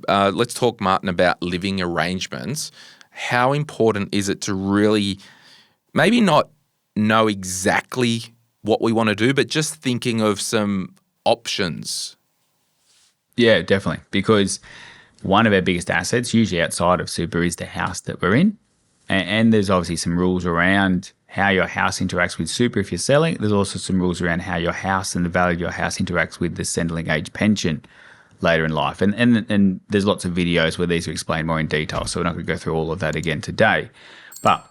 let's talk, Martin, about living arrangements. How important is it to really maybe not know exactly what we want to do, but just thinking of some options? Yeah, definitely. Because one of our biggest assets, usually outside of super, is the house that we're in. And there's obviously some rules around how your house interacts with super if you're selling. There's also some rules around how your house and the value of your house interacts with the Centrelink age pension later in life. And there's lots of videos where these are explained more in detail, so we're not going to go through all of that again today. But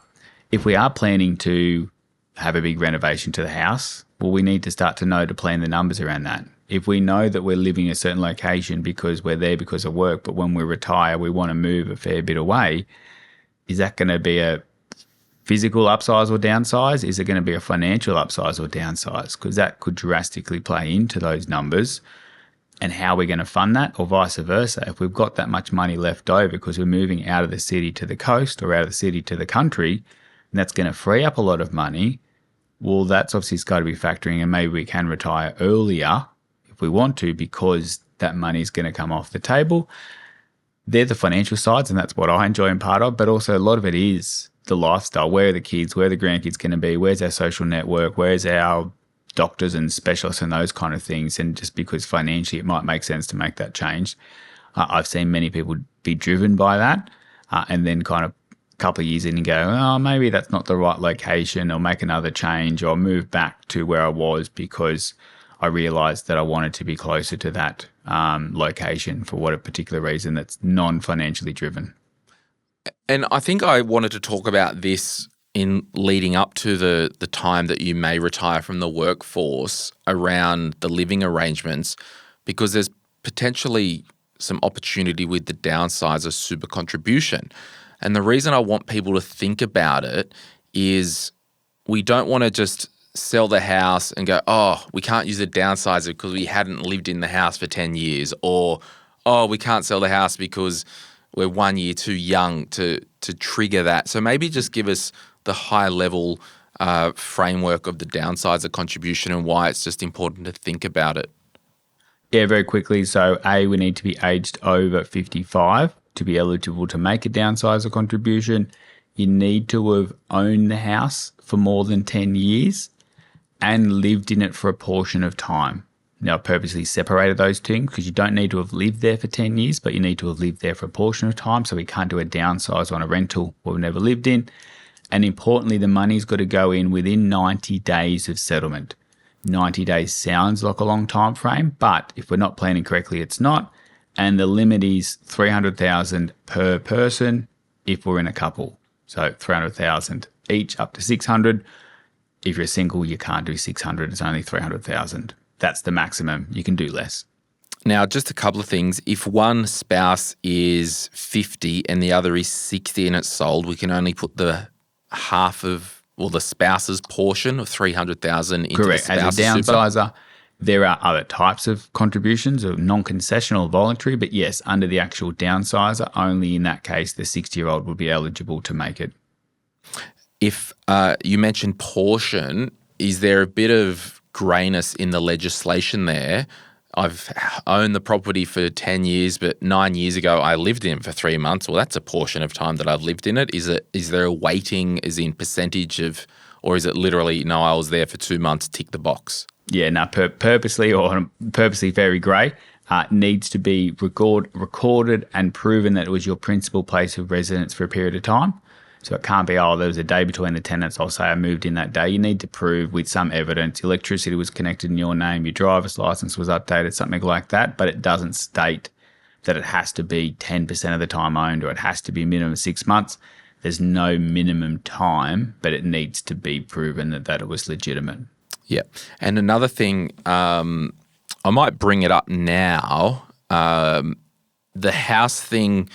if we are planning to have a big renovation to the house, well, we need to start to plan the numbers around that. If we know that we're living in a certain location because we're there because of work, but when we retire, we want to move a fair bit away, is that going to be a physical upsize or downsize? Is it going to be a financial upsize or downsize? Because that could drastically play into those numbers and how we're going to fund that, or vice versa. If we've got that much money left over because we're moving out of the city to the coast or out of the city to the country, and that's going to free up a lot of money, well, that's obviously got to be factoring, and maybe we can retire earlier if we want to because that money is going to come off the table. They're the financial sides, and that's what I enjoy and part of, but also a lot of it is the lifestyle. Where are the kids? Where are the grandkids going to be? Where's our social network? Where's our doctors and specialists and those kind of things? And just because financially it might make sense to make that change. I've seen many people be driven by that and then kind of a couple of years in and go, oh, maybe that's not the right location, or make another change or move back to where I was because I realised that I wanted to be closer to that location for what a particular reason that's non-financially driven. And I think I wanted to talk about this in leading up to the time that you may retire from the workforce around the living arrangements, because there's potentially some opportunity with the downsize of super contribution. And the reason I want people to think about it is we don't want to just sell the house and go, oh, we can't use a downsizer because we hadn't lived in the house for 10 years, or, oh, we can't sell the house because we're 1 year too young to trigger that. So maybe just give us the high level framework of the downsizer contribution and why it's just important to think about it. Yeah, very quickly. So we need to be aged over 55 to be eligible to make a downsizer contribution. You need to have owned the house for more than 10 years and lived in it for a portion of time. Now, I purposely separated those two because you don't need to have lived there for 10 years, but you need to have lived there for a portion of time. So we can't do a downsize on a rental we've never lived in. And importantly, the money's got to go in within 90 days of settlement. 90 days sounds like a long time frame, but if we're not planning correctly, it's not. And the limit is $300,000 per person if we're in a couple. So $300,000 each, up to $600,000. If you're single, you can't do $600,000. It's only $300,000. That's the maximum. You can do less. Now, just a couple of things. If one spouse is 50 and the other is 60 and it's sold, we can only put the half of, well, the spouse's portion of $300,000 into Correct. the spouse's as a downsizer, super. There are other types of contributions, of non-concessional, voluntary, but yes, under the actual downsizer, only in that case the 60-year-old would be eligible to make it. If you mentioned portion, is there a bit of greyness in the legislation there? I've owned the property for 10 years, but 9 years ago I lived in it for 3 months. Well, that's a portion of time that I've lived in it. Is there a weighting as in percentage of, or is it literally, no, I was there for 2 months, tick the box? Yeah, no, purposely very grey. Needs to be recorded and proven that it was your principal place of residence for a period of time. So it can't be, there was a day between the tenants, I'll say I moved in that day. You need to prove with some evidence electricity was connected in your name, your driver's license was updated, something like that, but it doesn't state that it has to be 10% of the time owned or it has to be minimum 6 months. There's no minimum time, but it needs to be proven that it was legitimate. Yeah. And another thing, I might bring it up now, the house thing,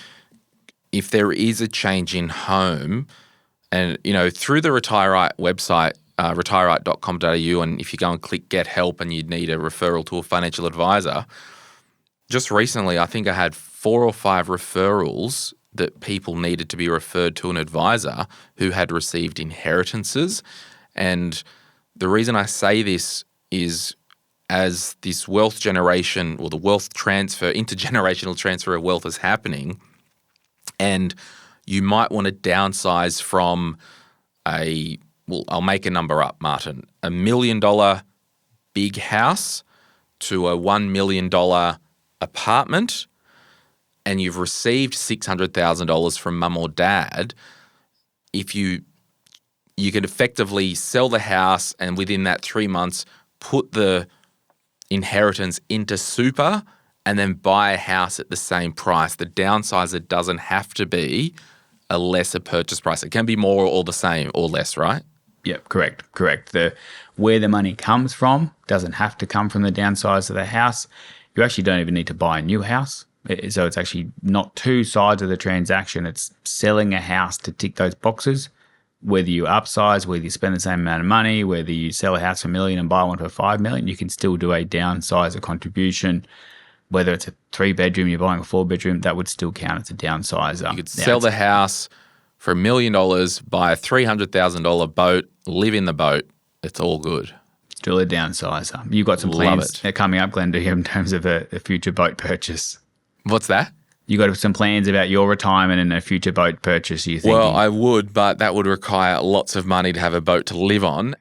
if there is a change in home, and, through the RetireRight website, retireright.com.au, and if you go and click Get Help and you'd need a referral to a financial advisor, just recently I think I had 4 or 5 referrals that people needed to be referred to an advisor who had received inheritances. And the reason I say this is as this wealth generation or the wealth transfer, intergenerational transfer of wealth is happening, and you might want to downsize from I'll make a number up, Martin, $1 million big house to a $1 million apartment, and you've received $600,000 from mum or dad. If you can effectively sell the house and within that 3 months put the inheritance into super and then buy a house at the same price. The downsizer doesn't have to be a lesser purchase price. It can be more or the same or less, right? Yep, correct. Where the money comes from doesn't have to come from the downsize of the house. You actually don't even need to buy a new house. So it's actually not two sides of the transaction. It's selling a house to tick those boxes. Whether you upsize, whether you spend the same amount of money, whether you sell a house for $1 million and buy one for $5 million, you can still do a downsizer contribution. Whether it's a 3-bedroom, you're buying a 4-bedroom, that would still count as a downsizer. You could sell the house for $1 million, buy a $300,000 boat, live in the boat. It's all good. Still a downsizer. You've got some plans coming up, Glenn, do you, in terms of a future boat purchase? What's that? You got some plans about your retirement and a future boat purchase, you think? Well, I would, but that would require lots of money to have a boat to live on.